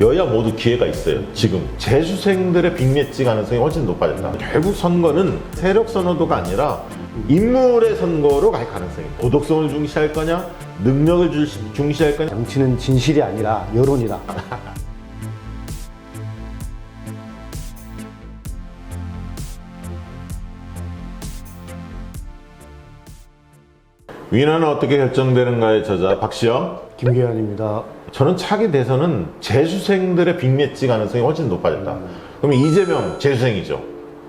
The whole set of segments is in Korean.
여야 모두 기회가 있어요. 지금 재수생들의 빅매치 가능성이 훨씬 높아졌다. 결국 선거는 세력 선호도가 아니라 인물의 선거로 갈 가능성이 있다. 도덕성을 중시할 거냐, 능력을 중시할 거냐. 정치는 진실이 아니라 여론이다. 위너는 어떻게 결정되는가의 저자 박시영. 김계환입니다. 저는 차기 대선은 재수생들의 빅매치 가능성이 훨씬 높아졌다. 그러면 이재명 재수생이죠.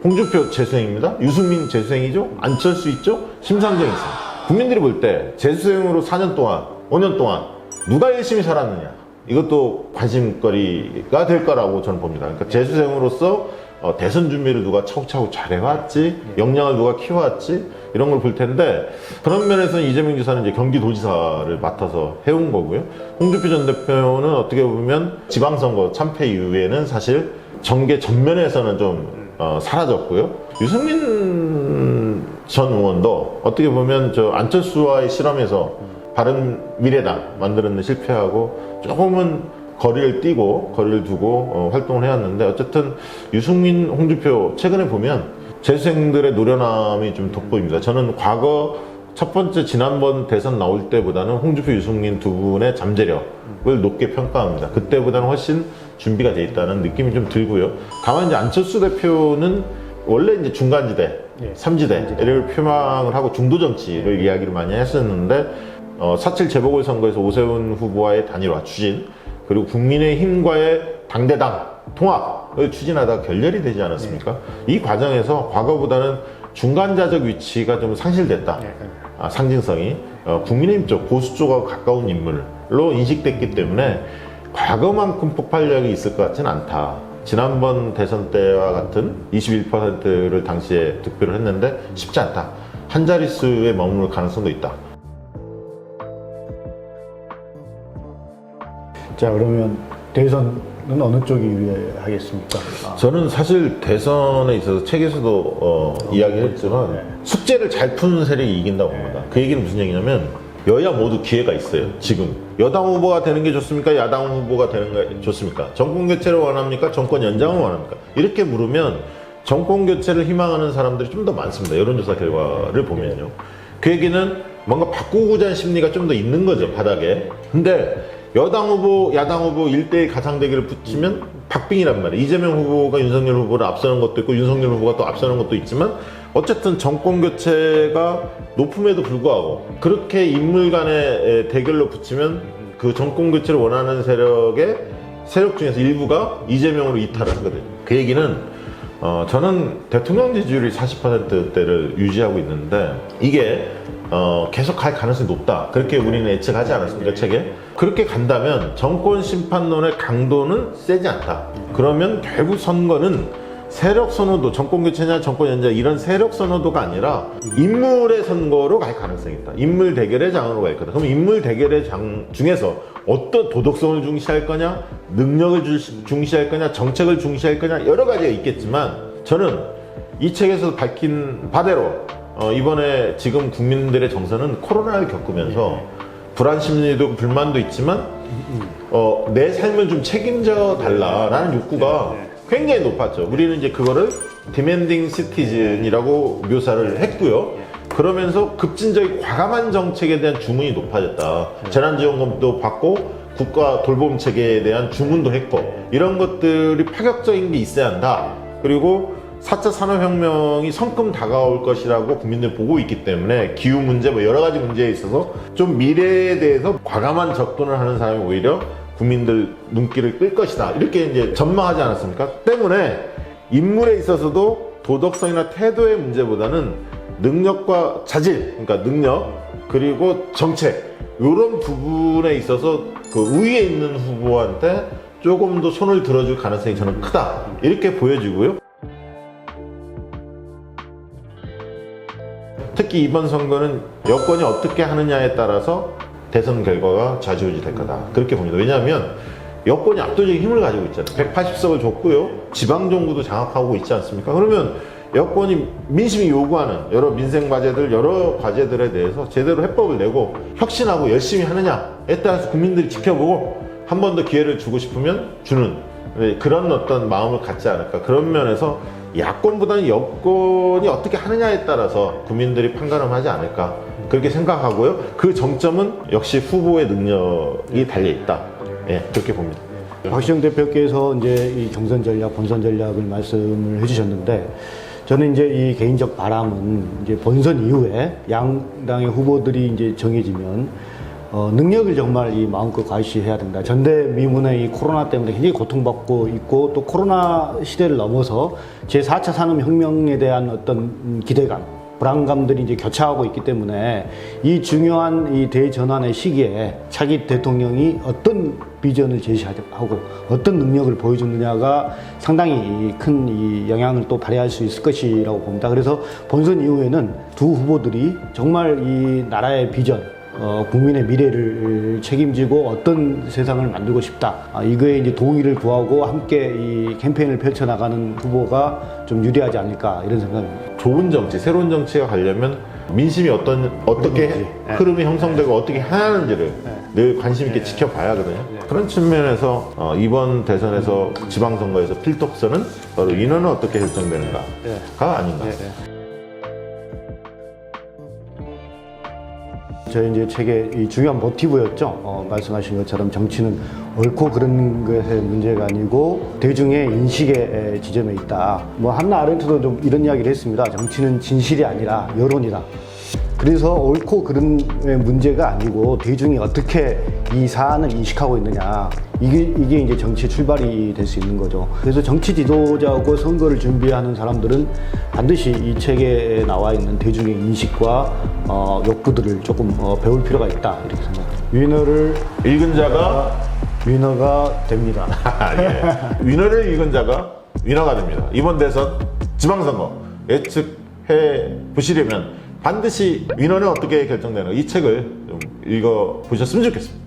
홍준표 재수생입니다. 유승민 재수생이죠. 안철수 있죠. 심상정 있습니다. 국민들이 볼 때 재수생으로 4년 동안, 5년 동안 누가 열심히 살았느냐, 이것도 관심거리가 될 거라고 저는 봅니다. 그러니까 재수생으로서 대선 준비를 누가 차곡차곡 잘해왔지, 역량을 누가 키워왔지, 이런 걸 볼 텐데, 그런 면에서는 이재명 지사는 이제 경기도지사를 맡아서 해온 거고요. 홍준표 전 대표는 어떻게 보면 지방선거 참패 이후에는 사실 정계 전면에서는 좀 사라졌고요. 유승민 전 의원도 어떻게 보면 저 안철수와의 실험에서 바른미래당 만드는 데 실패하고 조금은 거리를 두고 활동을 해왔는데, 어쨌든 유승민, 홍준표 최근에 보면 재수생들의 노련함이 좀 돋보입니다. 저는 과거 첫 번째 지난번 대선 나올 때보다는 홍준표, 유승민 두 분의 잠재력을 높게 평가합니다. 그때보다는 훨씬 준비가 돼 있다는 느낌이 좀 들고요. 다만 이제 안철수 대표는 원래 이제 중간지대, 삼지대를 표방을 하고 중도 정치를 이야기를 많이 했었는데, 4.7 재보궐선거에서 오세훈 후보와의 단일화 추진, 그리고 국민의힘과의 당대당 통합을 추진하다가 결렬이 되지 않았습니까? 이 과정에서 과거보다는 중간자적 위치가 좀 상실됐다. 상징성이 국민의힘 쪽, 보수 쪽하고 가까운 인물로 인식됐기 때문에 과거만큼 폭발력이 있을 것 같지는 않다. 지난번 대선 때와 같은 21%를 당시에 득표를 했는데 쉽지 않다. 한 자릿수에 머무를 가능성도 있다. 자, 그러면 대선은 어느 쪽이 유리하겠습니까? 저는 사실 대선에 있어서 책에서도 이야기했지만 숙제를 잘 푸는 세력이 이긴다고 봅니다. 그 얘기는 무슨 얘기냐면 여야 모두 기회가 있어요. 지금 여당 후보가 되는 게 좋습니까? 야당 후보가 되는 게 좋습니까? 정권 교체를 원합니까? 정권 연장을 원합니까? 이렇게 물으면 정권 교체를 희망하는 사람들이 좀 더 많습니다. 여론조사 결과를 보면요. 그 얘기는 뭔가 바꾸고자 하는 심리가 좀 더 있는 거죠, 바닥에. 근데 여당 후보, 야당 후보 1대1 가상대결을 붙이면 박빙이란 말이에요. 이재명 후보가 윤석열 후보를 앞서는 것도 있고 윤석열 후보가 또 앞서는 것도 있지만, 어쨌든 정권 교체가 높음에도 불구하고 그렇게 인물 간의 대결로 붙이면 그 정권 교체를 원하는 세력 중에서 일부가 이재명으로 이탈을 하거든요. 그 얘기는 저는 대통령 지지율이 40%대를 유지하고 있는데 이게 계속 갈 가능성이 높다. 그렇게 우리는 예측하지 않았습니까, 책에? 그렇게 간다면 정권 심판론의 강도는 세지 않다. 그러면 결국 선거는 세력 선호도, 정권 교체냐 정권 연장, 이런 세력 선호도가 아니라 인물의 선거로 갈 가능성이 있다. 인물 대결의 장으로 갈 거다. 그럼 인물 대결의 장 중에서 어떤 도덕성을 중시할 거냐, 능력을 중시할 거냐, 정책을 중시할 거냐, 여러 가지가 있겠지만, 저는 이 책에서 밝힌 바대로 이번에 지금 국민들의 정서는 코로나를 겪으면서 불안 심리도 불만도 있지만 내 삶을 좀 책임져 달라라는 욕구가 굉장히 높았죠. 우리는 이제 그거를 디맨딩 시티즌이라고 묘사를 했고요. 그러면서 급진적인 과감한 정책에 대한 주문이 높아졌다. 재난지원금도 받고 국가 돌봄 체계에 대한 주문도 했고, 이런 것들이 파격적인 게 있어야 한다. 그리고 4차 산업혁명이 성큼 다가올 것이라고 국민들이 보고 있기 때문에 기후 문제, 뭐 여러 가지 문제에 있어서 좀 미래에 대해서 과감한 접근을 하는 사람이 오히려 국민들 눈길을 끌 것이다. 이렇게 이제 전망하지 않았습니까? 때문에 인물에 있어서도 도덕성이나 태도의 문제보다는 능력과 자질, 그러니까 능력, 그리고 정책, 이런 부분에 있어서 그 우위에 있는 후보한테 조금 더 손을 들어줄 가능성이 저는 크다. 이렇게 보여지고요. 특히 이번 선거는 여권이 어떻게 하느냐에 따라서 대선 결과가 좌지우지 될 거다. 그렇게 봅니다. 왜냐하면 여권이 압도적인 힘을 가지고 있잖아요. 180석을 줬고요. 지방정부도 장악하고 있지 않습니까? 그러면 여권이 민심이 요구하는 여러 민생 과제들, 여러 과제들에 대해서 제대로 해법을 내고 혁신하고 열심히 하느냐에 따라서 국민들이 지켜보고 한 번 더 기회를 주고 싶으면 주는 그런 어떤 마음을 갖지 않을까. 그런 면에서 야권보다는 여권이 어떻게 하느냐에 따라서 국민들이 판가름 하지 않을까 그렇게 생각하고요. 그 정점은 역시 후보의 능력이 달려 있다. 예, 그렇게 봅니다. 박시영 대표께서 이제 이 경선 전략, 본선 전략을 말씀을 해주셨는데, 저는 이제 이 개인적 바람은 이제 본선 이후에 양당의 후보들이 이제 정해지면 능력을 정말 이 마음껏 과시해야 된다. 전대미문의 이 코로나 때문에 굉장히 고통받고 있고, 또 코로나 시대를 넘어서 제4차 산업혁명에 대한 어떤 기대감, 불안감들이 이제 교차하고 있기 때문에 이 중요한 이 대전환의 시기에 차기 대통령이 어떤 비전을 제시하고 어떤 능력을 보여주느냐가 상당히 큰 이 영향을 또 발휘할 수 있을 것이라고 봅니다. 그래서 본선 이후에는 두 후보들이 정말 이 나라의 비전, 국민의 미래를 책임지고 어떤 세상을 만들고 싶다. 이거에 이제 동의를 구하고 함께 이 캠페인을 펼쳐나가는 후보가 좀 유리하지 않을까 이런 생각입니다. 좋은 정치, 새로운 정치가 가려면 민심이 어떻게 흐름이 형성되고 어떻게 하는지를 늘 관심 있게 지켜봐야 하거든요. 그런 측면에서 이번 대선에서 지방선거에서 필독선은 바로 인원은 어떻게 결정되는가가 아닌가. 저희 이제 책의 이 중요한 모티브였죠. 말씀하신 것처럼 정치는 옳고 그른 것의 문제가 아니고 대중의 인식의 지점에 있다. 뭐 한나 아렌트도 좀 이런 이야기를 했습니다. 정치는 진실이 아니라 여론이다. 그래서 옳고 그른의 문제가 아니고 대중이 어떻게 이 사안을 인식하고 있느냐. 이게 이제 정치의 출발이 될 수 있는 거죠. 그래서 정치 지도자고 선거를 준비하는 사람들은 반드시 이 책에 나와 있는 대중의 인식과 욕구들을 조금 배울 필요가 있다. 이렇게 생각합니다. 위너를 읽은 자가 위너가 됩니다. 예. 위너를 읽은 자가 위너가 됩니다. 이번 대선 지방선거 예측해 보시려면 반드시 위너는 어떻게 결정되는가 이 책을 좀 읽어 보셨으면 좋겠습니다.